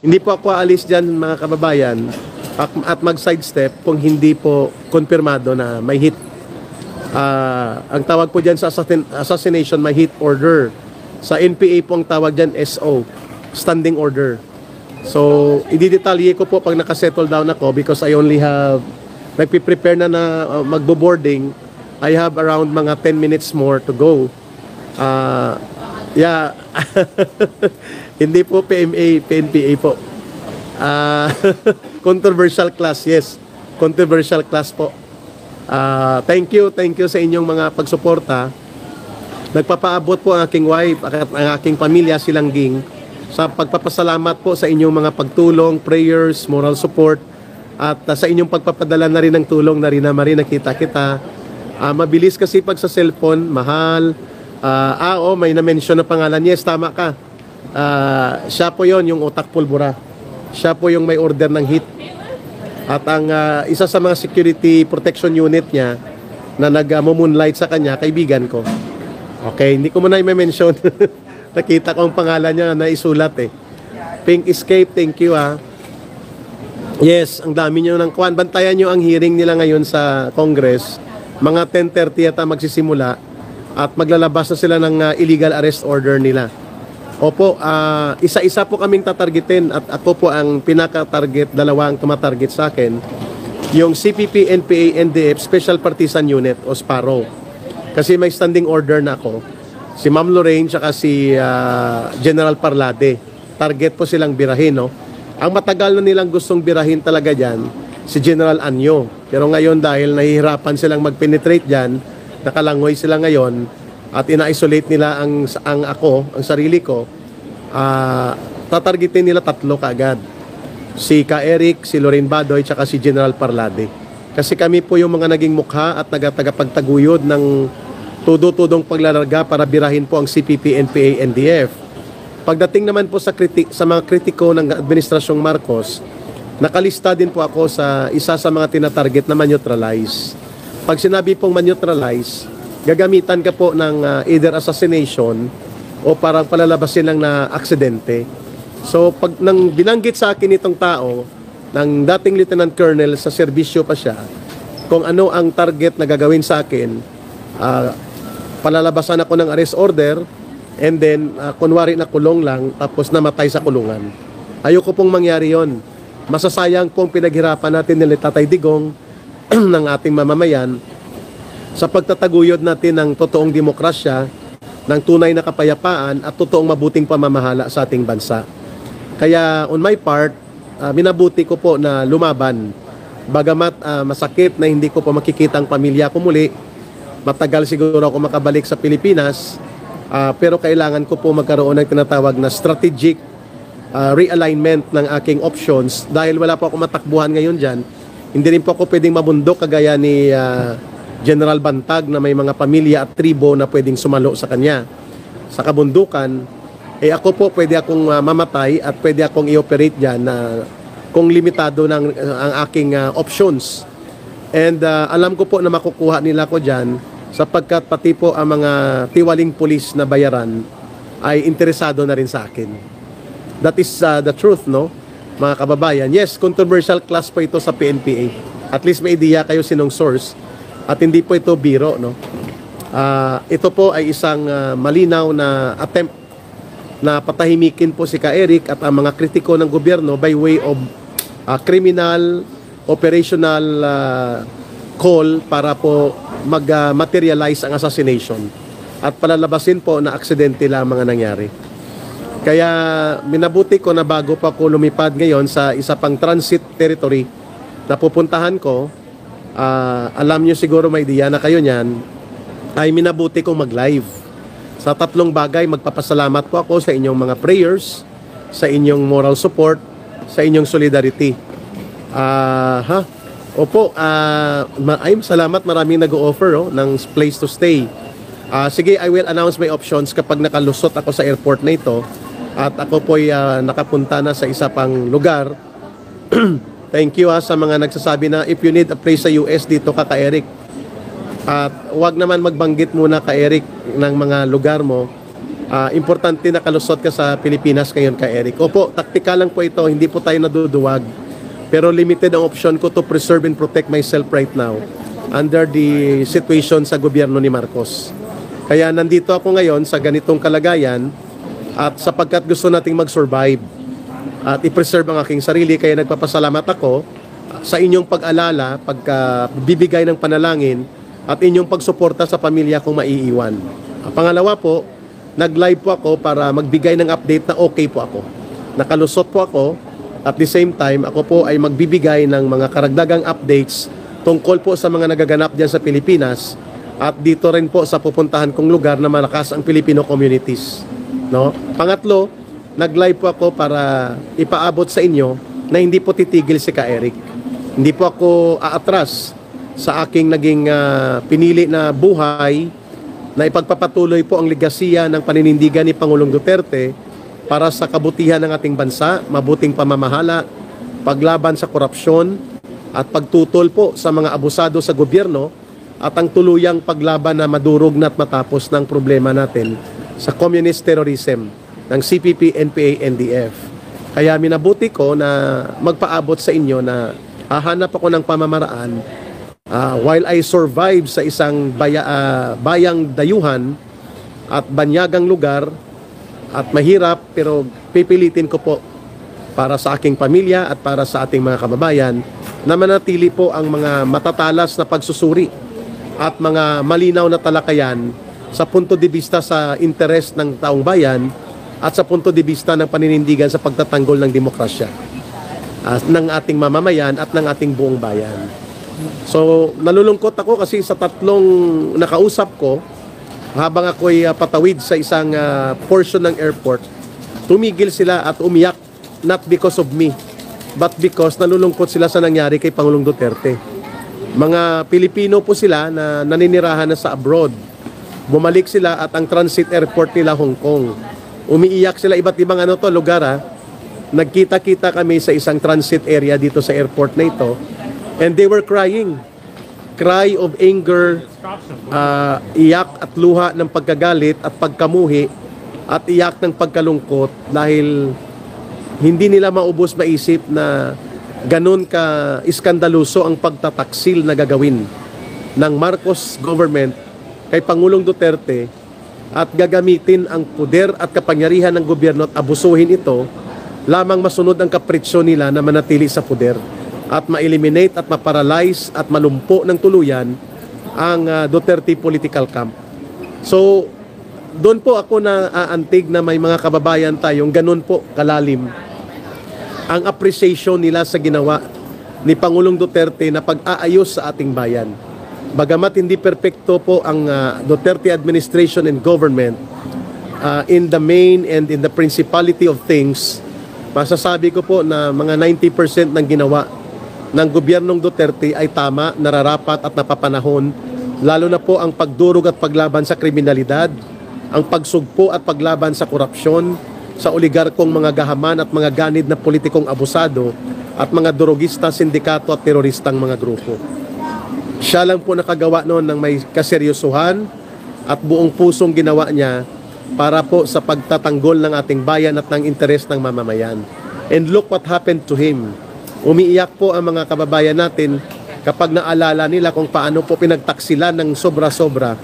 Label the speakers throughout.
Speaker 1: Hindi po ako aalis dyan mga kababayan at mag-sidestep kung hindi po konfirmado na may hit. Ang tawag po dyan sa assassination, may hit order. Sa NPA po ang tawag dyan SO, standing order. So, i-detalye ko po pag nakasettle down ako because I only have, nagpiprepare na magbo-boarding. I have around mga 10 minutes more to go. Yeah. Hindi po PMA, PNPA po. Controversial class, yes. Controversial class po. Thank you sa inyong mga pagsuporta. Nagpapaabot po ang aking wife at ang aking pamilya Silangging sa pagpapasalamat po sa inyong mga pagtulong, prayers, moral support at sa inyong pagpapadala na rin ng tulong na rin na nakita kita. Mabilis kasi pag sa cellphone, mahal. May na-mention na pangalan. Yes, tama ka. Siya po yon, yung Utak Pulbura. Siya po yung may order ng hit. At ang isa sa mga security protection unit niya na nag-moonlight sa kanya, kaibigan ko. Okay, hindi ko muna i-mention. Nakita ko ang pangalan niya na isulat eh. Pink Escape, thank you Yes, ang dami nyo ng kuwan. Bantayan nyo ang hearing nila ngayon sa Congress. Mga 10:30 yata magsisimula at maglalabas na sila ng illegal arrest order nila. Opo, isa-isa po kaming tatargetin at ako po ang pinaka-target, dalawa ang tumatarget sa akin. Yung CPP, NPA, NDF, Special Partisan Unit o SPARO. Kasi may standing order na ako. Si Ma'am Lorraine tsaka si General Parlade. Target po silang birahin, no? Ang matagal na nilang gustong birahin talaga dyan, si General Anyo. Pero ngayon dahil nahihirapan silang mag-penetrate dyan, nakalangoy sila ngayon, at ina-isolate nila ang sarili ko, tatargetin nila 3 kaagad. Si Ka Eric, si Lorraine Badoy, tsaka si General Parlade. Kasi kami po yung mga naging mukha at taga-pagtaguyod ng tudo-tudong paglalarga para birahin po ang CPP, NPA, NDF. Pagdating naman po sa mga kritiko ng Administrasyong Marcos, nakalista din po ako sa isa sa mga tinatarget na man-neutralize. Pag sinabi pong man-neutralize, gagamitan ka po ng either assassination o parang palalabasin lang na aksidente. So pag nang binanggit sa akin itong tao, ng dating Lieutenant Colonel sa serbisyo pa siya, kung ano ang target na gagawin sa akin, palalabasan ako ng arrest order and then kunwari na kulong lang tapos namatay sa kulungan. Ayoko pong mangyari yon. Masasayang pong pinaghirapan natin ni Tatay Digong ng ating mamamayan sa pagtataguyod natin ng totoong demokrasya, ng tunay na kapayapaan at totoong mabuting pamamahala sa ating bansa. Kaya on my part, minabuti ko po na lumaban. Bagamat masakit na hindi ko pa makikita ang pamilya ko muli, matagal siguro ako makabalik sa Pilipinas, pero kailangan ko po magkaroon ng tinatawag na strategic realignment ng aking options dahil wala po ako matakbuhan ngayon dyan. Hindi rin po ako pwedeng mabundok kagaya ni General Bantag na may mga pamilya at tribo na pwedeng sumalo sa kanya. Sa kabundukan, ako po pwede akong mamatay at pwede akong i-operate dyan kung limitado ang aking options. And alam ko po na makukuha nila ko dyan sapagkat pati po ang mga tiwaling pulis na bayaran ay interesado na rin sa akin. That is the truth, no? Mga kababayan. Yes, controversial class po ito sa PNPA. At least may idea kayo sinong source. At hindi po ito biro, no? Ito po ay isang malinaw na attempt na patahimikin po si Ka Eric at ang mga kritiko ng gobyerno by way of criminal operational call para po mag-materialize ang assassination at palalabasin po na aksidente lamang ang nangyari. Kaya minabuti ko na bago pa ako lumipad ngayon sa isa pang transit territory na pupuntahan ko, alam nyo siguro may idea na kayo niyan, ay minabuti kong mag-live. Sa 3 bagay, magpapasalamat po ako sa inyong mga prayers, sa inyong moral support, sa inyong solidarity. Opo, salamat, maraming nag-o-offer ng place to stay. Sige, I will announce my options kapag nakalusot ako sa airport na ito at ako po'y nakapunta na sa isa pang lugar. Thank you sa mga nagsasabi na if you need a place sa US, dito ka Eric. At huwag naman magbanggit muna Eric ng mga lugar mo importante na kalusot ka sa Pilipinas ngayon ka, Eric. Opo, taktika lang po ito, hindi po tayo naduduwag. Pero limited ang option ko to preserve and protect myself right now under the situation sa gobyerno ni Marcos. Kaya nandito ako ngayon sa ganitong kalagayan at sapagkat gusto nating mag-survive at i-preserve ang aking sarili, kaya nagpapasalamat ako sa inyong pag-alala, pagbibigay ng panalangin at inyong pagsuporta sa pamilya kong maiiwan. Pangalawa po, nag-live po ako para magbigay ng update na okay po ako. Nakalusot po ako. At the same time, ako po ay magbibigay ng mga karagdagang updates tungkol po sa mga nagaganap dyan sa Pilipinas at dito rin po sa pupuntahan kong lugar na malakas ang Filipino communities. No? Pangatlo, nag-live po ako para ipaabot sa inyo na hindi po titigil si Ka Eric. Hindi po ako aatras sa aking naging pinili na buhay na ipagpapatuloy po ang legasiya ng paninindigan ni Pangulong Duterte para sa kabutihan ng ating bansa, mabuting pamamahala, paglaban sa korupsyon, at pagtutol po sa mga abusado sa gobyerno at ang tuluyang paglaban na madurog na at matapos ng problema natin sa communist terrorism ng CPP, NPA, NDF. Kaya minabuti ko na magpaabot sa inyo na hahanap ako ng pamamaraan while I survive sa isang bayang dayuhan at banyagang lugar at mahirap, pero pipilitin ko po para sa aking pamilya at para sa ating mga kababayan na manatili po ang mga matatalas na pagsusuri at mga malinaw na talakayan sa punto de vista sa interes ng taong bayan at sa punto de vista ng paninindigan sa pagtatanggol ng demokrasya ng ating mamamayan at ng ating buong bayan. So, nalulungkot ako kasi sa tatlong nakausap ko, habang ako'y patawid sa isang portion ng airport, tumigil sila at umiyak, not because of me, but because nalulungkot sila sa nangyari kay Pangulong Duterte. Mga Pilipino po sila na naninirahan na sa abroad. Bumalik sila at ang transit airport nila Hong Kong. Umiiyak sila, iba't ibang lugar. Nagkita-kita kami sa isang transit area dito sa airport na ito, and they were crying. Cry of anger, iyak at luha ng pagkagalit at pagkamuhi at iyak ng pagkalungkot dahil hindi nila maubos maisip na ganun ka iskandaluso ang pagtataksil na gagawin ng Marcos government kay Pangulong Duterte at gagamitin ang puder at kapangyarihan ng gobyerno at abusuhin ito lamang masunod ang kapritsyo nila na manatili sa puder at ma-eliminate at ma-paralyze at malumpo ng tuluyan ang Duterte political camp. So, doon po ako na aantig na may mga kababayan tayong ganun po kalalim ang appreciation nila sa ginawa ni Pangulong Duterte na pag-aayos sa ating bayan. Bagamat hindi perpekto po ang Duterte administration and government in the main and in the principality of things, masasabi ko po na mga 90% ng ginawa ng gobyernong Duterte ay tama, nararapat at napapanahon, lalo na po ang pagdurog at paglaban sa kriminalidad, ang pagsugpo at paglaban sa korupsyon, sa oligarkong mga gahaman at mga ganid na politikong abusado at mga durugista, sindikato at teroristang mga grupo. Siya lang po nakagawa noon ng may kaseryosuhan at buong pusong ginawa niya para po sa pagtatanggol ng ating bayan at ng interes ng mamamayan. And look what happened to him. Umiiyak po ang mga kababayan natin kapag naalala nila kung paano po pinagtaksilan ng sobra-sobra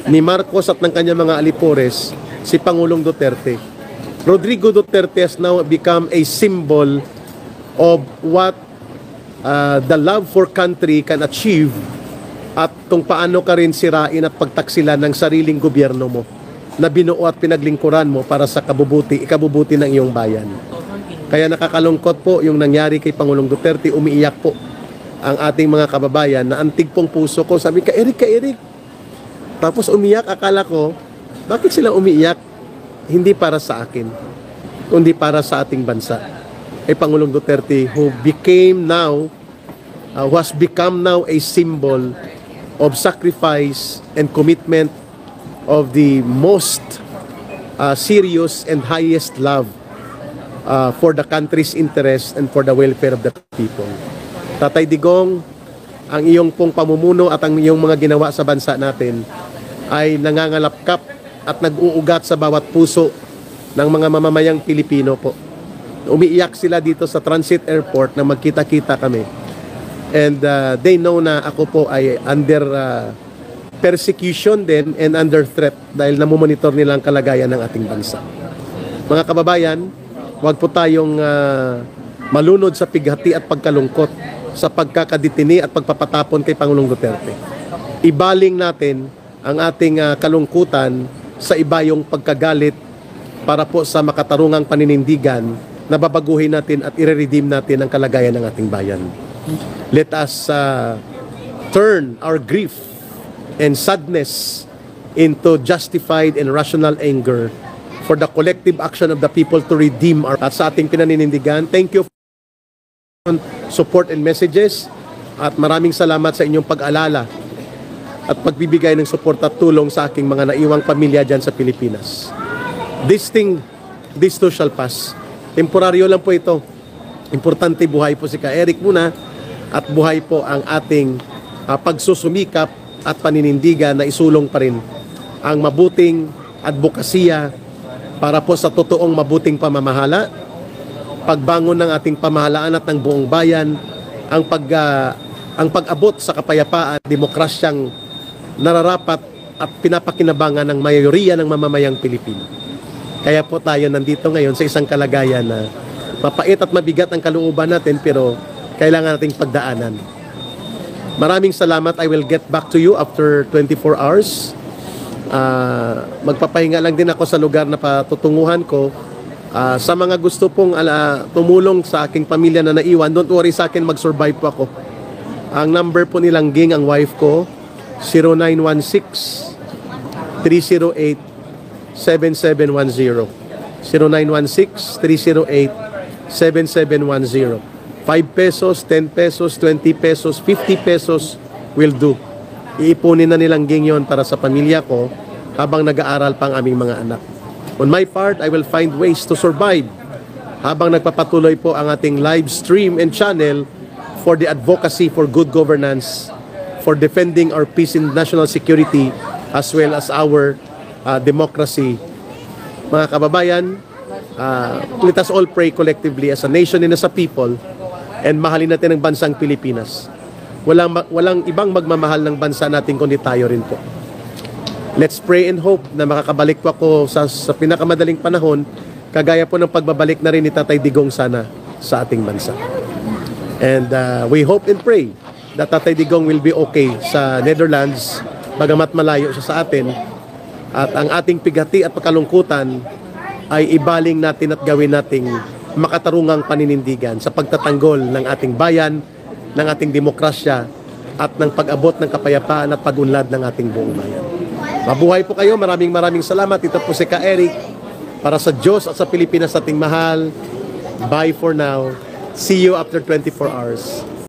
Speaker 1: ni Marcos at ng kanyang mga alipores si Pangulong Duterte. Rodrigo Duterte has now become a symbol of what the love for country can achieve at kung paano ka rin sirain at pagtaksilan ng sariling gobyerno mo na binuo at pinaglingkuran mo para sa ikabubuti ng iyong bayan. Kaya nakakalungkot po yung nangyari kay Pangulong Duterte. Umiiyak po ang ating mga kababayan na antig pong puso ko. Sabi, ka Eric. Tapos umiyak, akala ko, bakit sila umiiyak? Hindi para sa akin, kundi para sa ating bansa. Kay Pangulong Duterte who has become now a symbol of sacrifice and commitment of the most serious and highest love for the country's interest and for the welfare of the people. Tatay Digong, ang iyong pong pamumuno at ang iyong mga ginawa sa bansa natin ay nangangalapkap at nag-uugat sa bawat puso ng mga mamamayang Pilipino po. Umiiyak sila dito sa Transit Airport na magkita-kita kami. And they know na ako po ay under persecution din and under threat dahil namumonitor nila ang kalagayan ng ating bansa. Mga kababayan, huwag po tayong malunod sa pighati at pagkalungkot sa pagkakaditini at pagpapatapon kay Pangulong Duterte. Ibaling natin ang ating kalungkutan sa ibayong pagkagalit para po sa makatarungang paninindigan na babaguhin natin at i-redeem natin ang kalagayan ng ating bayan. Let us turn our grief and sadness into justified and rational anger for the collective action of the people to redeem our at sa ating pinaninindigan. Thank you for support and messages at maraming salamat sa inyong pag-alala at pagbibigay ng support at tulong sa aking mga naiwang pamilya dyan sa Pilipinas. This too shall pass. Temporaryo lang po ito. Importante buhay po si Ka-Eric muna at buhay po ang ating pagsusumikap at paninindigan na isulong pa rin ang mabuting advokasya para po sa totoong mabuting pamamahala, pagbangon ng ating pamahalaan at ng buong bayan, ang pag-abot sa kapayapaan at demokrasyang nararapat at pinapakinabangan ng mayoriya ng mamamayang Pilipino. Kaya po tayo nandito ngayon sa isang kalagayan na mapait at mabigat ang kalooban natin pero kailangan nating pagdaanan. Maraming salamat. I will get back to you after 24 hours. Magpapahinga lang din ako sa lugar na patutunguhan ko. Sa mga gusto pong tumulong sa aking pamilya na naiwan, don't worry sa akin, mag-survive po ako. Ang number po nilang Ging, ang wife ko, 0916-308-7710. 0916-308-7710. 5 pesos, 10 pesos, 20 pesos, 50 pesos will do. Iipunin na nilang Ging yon para sa pamilya ko habang nag-aaral pa ang aming mga anak. On my part, I will find ways to survive habang nagpapatuloy po ang ating live stream and channel for the advocacy for good governance, for defending our peace and national security, as well as our democracy. Mga kababayan, let us all pray collectively as a nation and as a people, and mahalin natin ang bansang Pilipinas. Walang ibang magmamahal ng bansa natin kundi tayo rin po. Let's pray and hope na makakabalik po ako sa pinakamadaling panahon, kagaya po ng pagbabalik na rin ni Tatay Digong sana sa ating bansa. And we hope and pray that Tatay Digong will be okay sa Netherlands, bagamat malayo siya sa atin. At ang ating pighati at pagkalungkutan ay ibaling natin at gawin nating makatarungang paninindigan sa pagtatanggol ng ating bayan, ng ating demokrasya, at ng pag-abot ng kapayapaan at pag-unlad ng ating buong bayan. Mabuhay po kayo. Maraming salamat. Ito po si Ka-Eric para sa Diyos at sa Pilipinas ating mahal. Bye for now. See you after 24 hours.